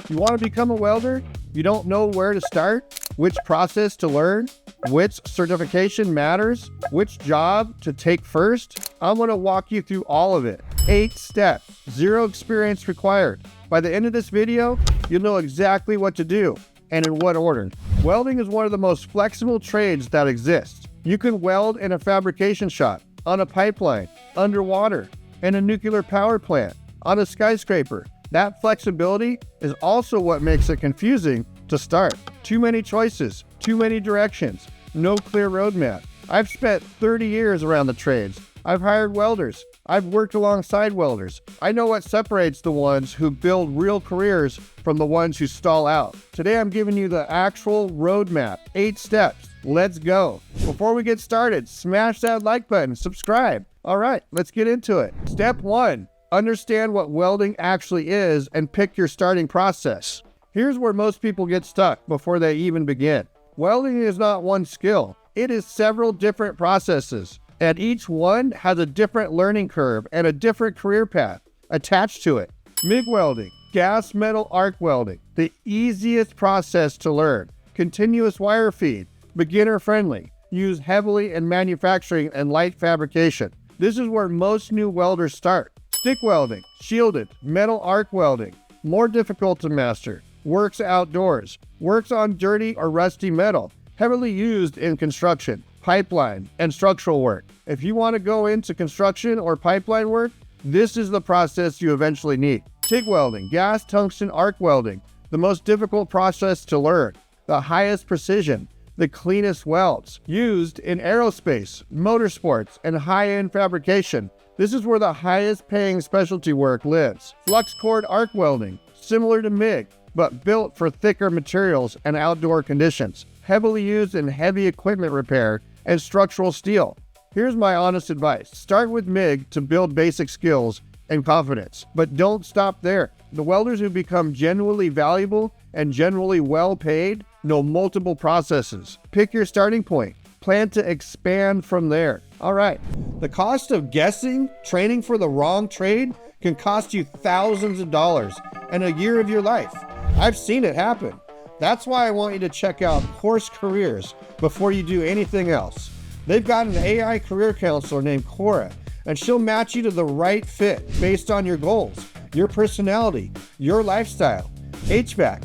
You want to become a welder? You don't know where to start, which process to learn, which certification matters, which job to take first? I'm going to walk you through all of it. 8 steps, 0 experience required. By the end of this video, you'll know exactly what to do and in what order. Welding is one of the most flexible trades that exists. You can weld in a fabrication shop, on a pipeline, underwater, in a nuclear power plant, on a skyscraper. That flexibility is also what makes it confusing to start. Too many choices, too many directions, no clear roadmap. I've spent 30 years around the trades. I've hired welders. I've worked alongside welders. I know what separates the ones who build real careers from the ones who stall out. Today I'm giving you the actual roadmap, 8 steps. Let's go. Before we get started, smash that like button, subscribe. All right, let's get into it. Step 1, understand what welding actually is and pick your starting process. Here's where most people get stuck before they even begin. Welding is not one skill. It is several different processes, and each one has a different learning curve and a different career path attached to it. MIG welding, gas metal arc welding, the easiest process to learn. Continuous wire feed, beginner friendly, used heavily in manufacturing and light fabrication. This is where most new welders start. Stick welding, shielded, metal arc welding, more difficult to master. Works outdoors, works on dirty or rusty metal, heavily used in construction, pipeline, and structural work. If you want to go into construction or pipeline work, this is the process you eventually need. TIG welding, gas tungsten arc welding, the most difficult process to learn, the highest precision, the cleanest welds, used in aerospace, motorsports, and high-end fabrication. This is where the highest paying specialty work lives. Flux cord arc welding, similar to MIG, but built for thicker materials and outdoor conditions, heavily used in heavy equipment repair and structural steel. Here's my honest advice. Start with MIG to build basic skills and confidence, but don't stop there. The welders who become genuinely valuable and generally well paid know multiple processes. Pick your starting point. Plan to expand from there. All right. The cost of guessing, training for the wrong trade can cost you thousands of dollars and a year of your life. I've seen it happen. That's why I want you to check out Course Careers before you do anything else. They've got an AI career counselor named Coura, and she'll match you to the right fit based on your goals, your personality, your lifestyle, HVAC,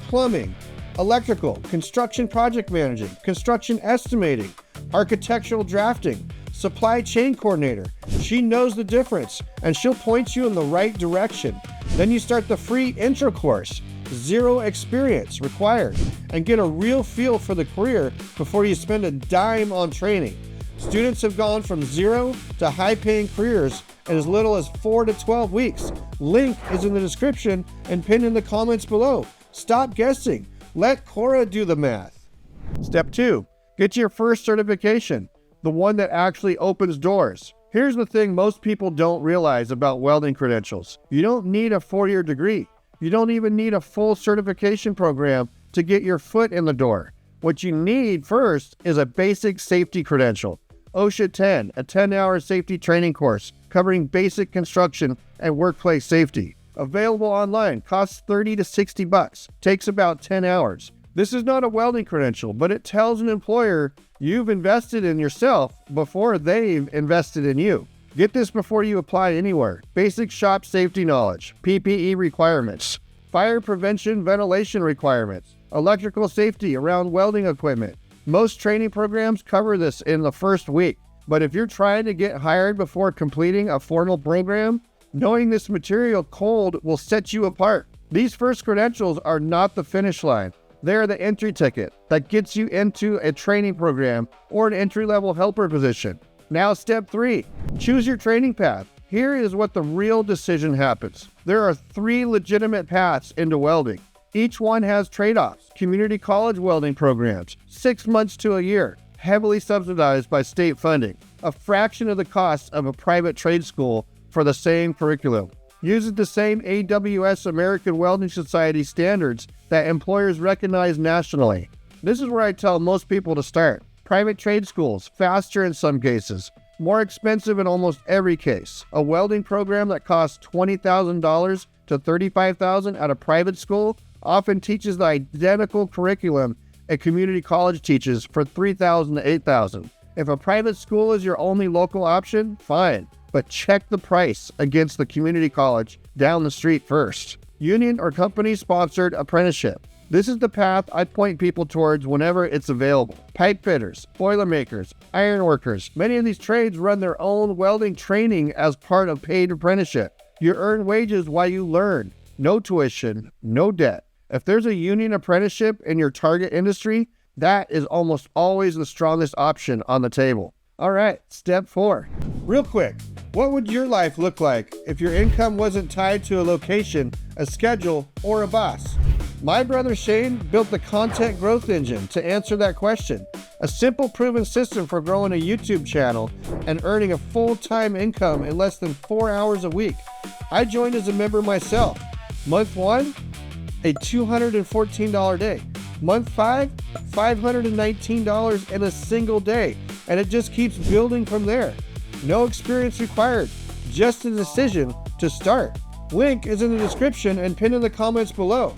plumbing, electrical, construction project managing, construction estimating, architectural drafting, supply chain coordinator. She knows the difference, and she'll point you in the right direction. Then you start the free intro course, 0 experience required, and get a real feel for the career before you spend a dime on training. Students have gone from 0 to high-paying careers in as little as 4 to 12 weeks. Link is in the description and pinned in the comments below. Stop guessing. Let Coura do the math. Step 2, get your first certification, the one that actually opens doors. Here's the thing most people don't realize about welding credentials. You don't need a 4-year degree. You don't even need a full certification program to get your foot in the door. What you need first is a basic safety credential. OSHA 10, a 10-hour safety training course covering basic construction and workplace safety. Available online, costs $30 to $60, takes about 10 hours. This is not a welding credential, but it tells an employer you've invested in yourself before they've invested in you. Get this before you apply anywhere. Basic shop safety knowledge, PPE requirements, fire prevention ventilation requirements, electrical safety around welding equipment. Most training programs cover this in the first week, but if you're trying to get hired before completing a formal program, knowing this material cold will set you apart. These first credentials are not the finish line. They're the entry ticket that gets you into a training program or an entry-level helper position. Now, step 3, choose your training path. Here is what the real decision happens. There are 3 legitimate paths into welding. Each one has trade-offs. Community college welding programs, 6 months to a year, heavily subsidized by state funding, a fraction of the cost of a private trade school for the same curriculum. Uses the same AWS American Welding Society standards that employers recognize nationally. This is where I tell most people to start. Private trade schools, faster in some cases, more expensive in almost every case. A welding program that costs $20,000 to $35,000 at a private school often teaches the identical curriculum a community college teaches for $3,000 to $8,000. If a private school is your only local option, fine, but check the price against the community college down the street first. Union or company-sponsored apprenticeship. This is the path I point people towards whenever it's available. Pipe fitters, boilermakers, iron workers. Many of these trades run their own welding training as part of paid apprenticeship. You earn wages while you learn. No tuition, no debt. If there's a union apprenticeship in your target industry, that is almost always the strongest option on the table. All right, step 4. Real quick, what would your life look like if your income wasn't tied to a location, a schedule, or a boss? My brother Shane built the content growth engine to answer that question. A simple proven system for growing a YouTube channel and earning a full-time income in less than 4 hours a week. I joined as a member myself. Month 1, a $214 day. Month 5, $519 in a single day. And it just keeps building from there. No experience required, just a decision to start. Link is in the description and pinned in the comments below.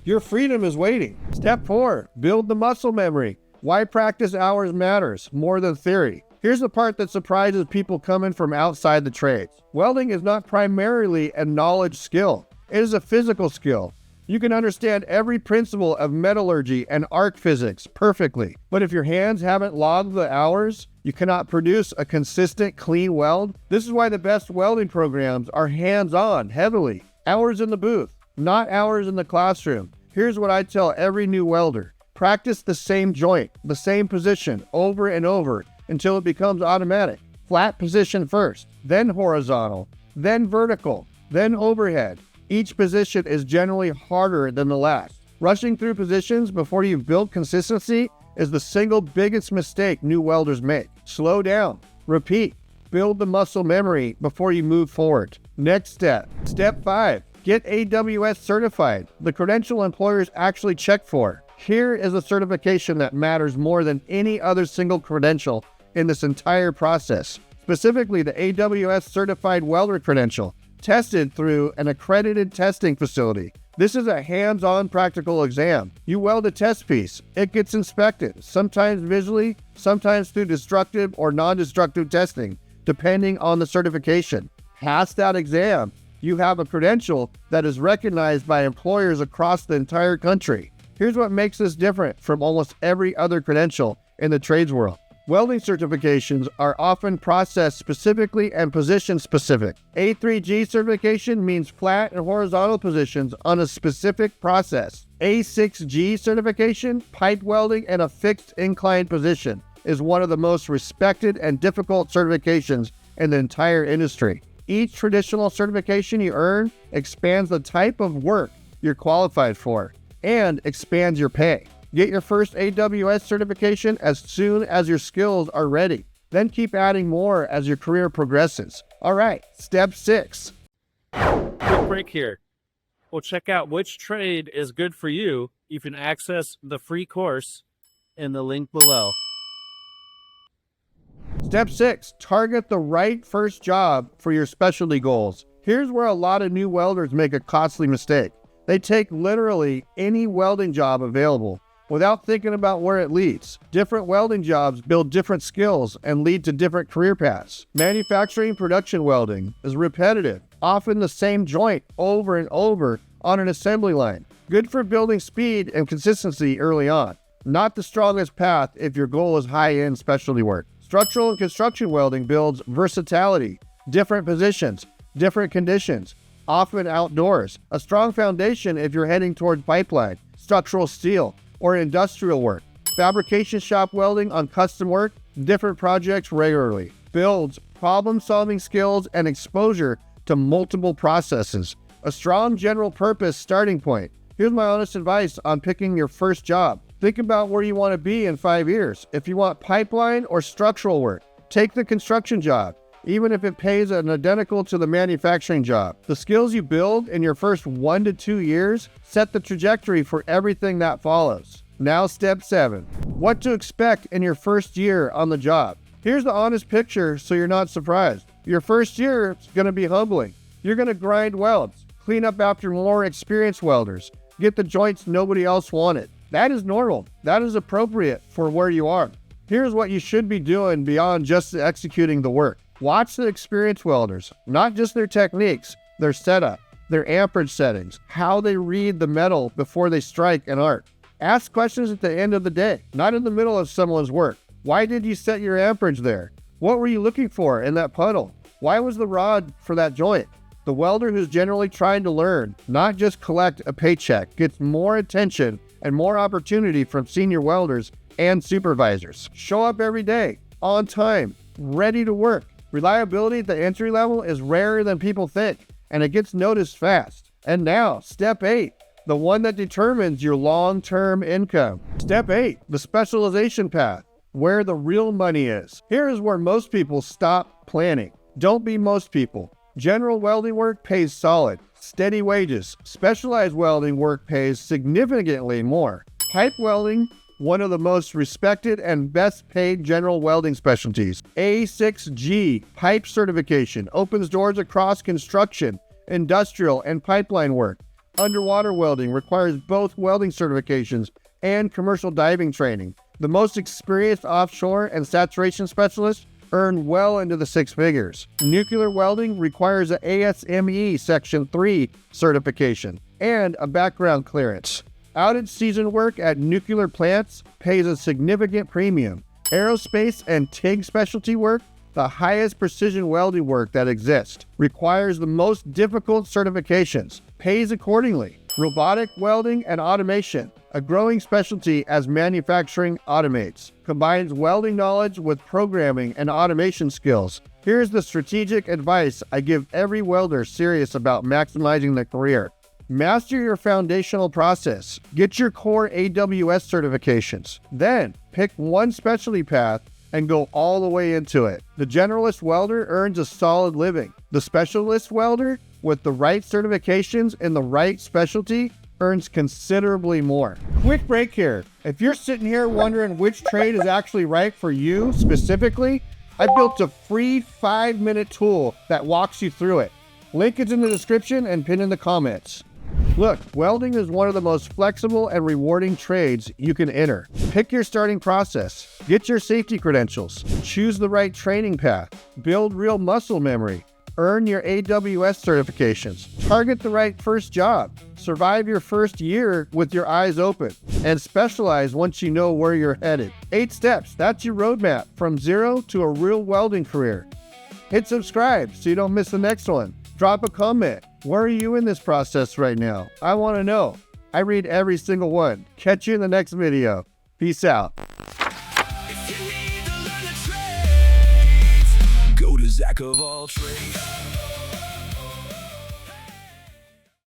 Your freedom is waiting. Step 4, build the muscle memory. Why practice hours matters more than theory. Here's the part that surprises people coming from outside the trades. Welding is not primarily a knowledge skill. It is a physical skill. You can understand every principle of metallurgy and arc physics perfectly. But if your hands haven't logged the hours, you cannot produce a consistent, clean weld. This is why the best welding programs are hands-on, heavily. Hours in the booth, not hours in the classroom. Here's what I tell every new welder. Practice the same joint, the same position, over and over until it becomes automatic. Flat position first, then horizontal, then vertical, then overhead. Each position is generally harder than the last. Rushing through positions before you've built consistency is the single biggest mistake new welders make. Slow down, repeat, build the muscle memory before you move forward. Next step, step 5, get AWS certified, the credential employers actually check for. Here is a certification that matters more than any other single credential in this entire process, specifically the AWS Certified Welder Credential, tested through an accredited testing facility. This is a hands-on practical exam. You weld a test piece. It gets inspected, sometimes visually, sometimes through destructive or non-destructive testing, depending on the certification. Pass that exam, you have a credential that is recognized by employers across the entire country. Here's what makes this different from almost every other credential in the trades world. Welding certifications are often process specifically and position specific. A3G certification means flat and horizontal positions on a specific process. A6G certification, pipe welding and a fixed incline position, is one of the most respected and difficult certifications in the entire industry. Each traditional certification you earn expands the type of work you're qualified for and expands your pay. Get your first AWS certification as soon as your skills are ready. Then keep adding more as your career progresses. All right, step 6. Quick break here. We'll check out which trade is good for you. You can access the free course in the link below. Step 6, target the right first job for your specialty goals. Here's where a lot of new welders make a costly mistake. They take literally any welding job available without thinking about where it leads. Different welding jobs build different skills and lead to different career paths. Manufacturing production welding is repetitive, often the same joint over and over on an assembly line. Good for building speed and consistency early on. Not the strongest path if your goal is high-end specialty work. Structural and construction welding builds versatility, different positions, different conditions, often outdoors. A strong foundation if you're heading towards pipeline, structural steel, or industrial work. Fabrication shop welding on custom work, different projects regularly. Builds problem-solving skills and exposure to multiple processes. A strong general purpose starting point. Here's my honest advice on picking your first job. Think about where you want to be in 5 years. If you want pipeline or structural work, take the construction job, even if it pays an identical to the manufacturing job. The skills you build in your first 1 to 2 years set the trajectory for everything that follows. Now step 7, what to expect in your first year on the job. Here's the honest picture so you're not surprised. Your first year is going to be humbling. You're going to grind welds, clean up after more experienced welders, get the joints nobody else wanted. That is normal. That is appropriate for where you are. Here's what you should be doing beyond just executing the work. Watch the experienced welders, not just their techniques, their setup, their amperage settings, how they read the metal before they strike an arc. Ask questions at the end of the day, not in the middle of someone's work. Why did you set your amperage there? What were you looking for in that puddle? Why was the rod for that joint? The welder who's generally trying to learn, not just collect a paycheck, gets more attention and more opportunity from senior welders and supervisors. Show up every day, on time, ready to work. Reliability at the entry level is rarer than people think, and it gets noticed fast. And now, step 8, the one that determines your long-term income. Step 8, the specialization path, where the real money is. Here is where most people stop planning. Don't be most people. General welding work pays solid, steady wages. Specialized welding work pays significantly more. Pipe welding, one of the most respected and best paid general welding specialties. A6G pipe certification opens doors across construction, industrial, and pipeline work. Underwater welding requires both welding certifications and commercial diving training. The most experienced offshore and saturation specialists earn well into the 6 figures. Nuclear welding requires an ASME Section 3 certification and a background clearance. Outage season work at nuclear plants pays a significant premium. Aerospace and TIG specialty work, the highest precision welding work that exists, requires the most difficult certifications, pays accordingly. Robotic welding and automation, a growing specialty as manufacturing automates, combines welding knowledge with programming and automation skills. Here's the strategic advice I give every welder serious about maximizing their career. Master your foundational process. Get your core AWS certifications. Then pick one specialty path and go all the way into it. The generalist welder earns a solid living. The specialist welder, with the right certifications in the right specialty, earns considerably more. Quick break here. If you're sitting here wondering which trade is actually right for you specifically, I built a free 5-minute tool that walks you through it. Link is in the description and pinned in the comments. Look, welding is one of the most flexible and rewarding trades you can enter. Pick your starting process, get your safety credentials, choose the right training path, build real muscle memory, earn your AWS certifications, target the right first job, survive your first year with your eyes open, and specialize once you know where you're headed. 8 steps, that's your roadmap from zero to a real welding career. Hit subscribe so you don't miss the next one. Drop a comment. Where are you in this process right now? I want to know. I read every single one. Catch you in the next video. Peace out. If you need to learn a trade, go to Jack of all trades.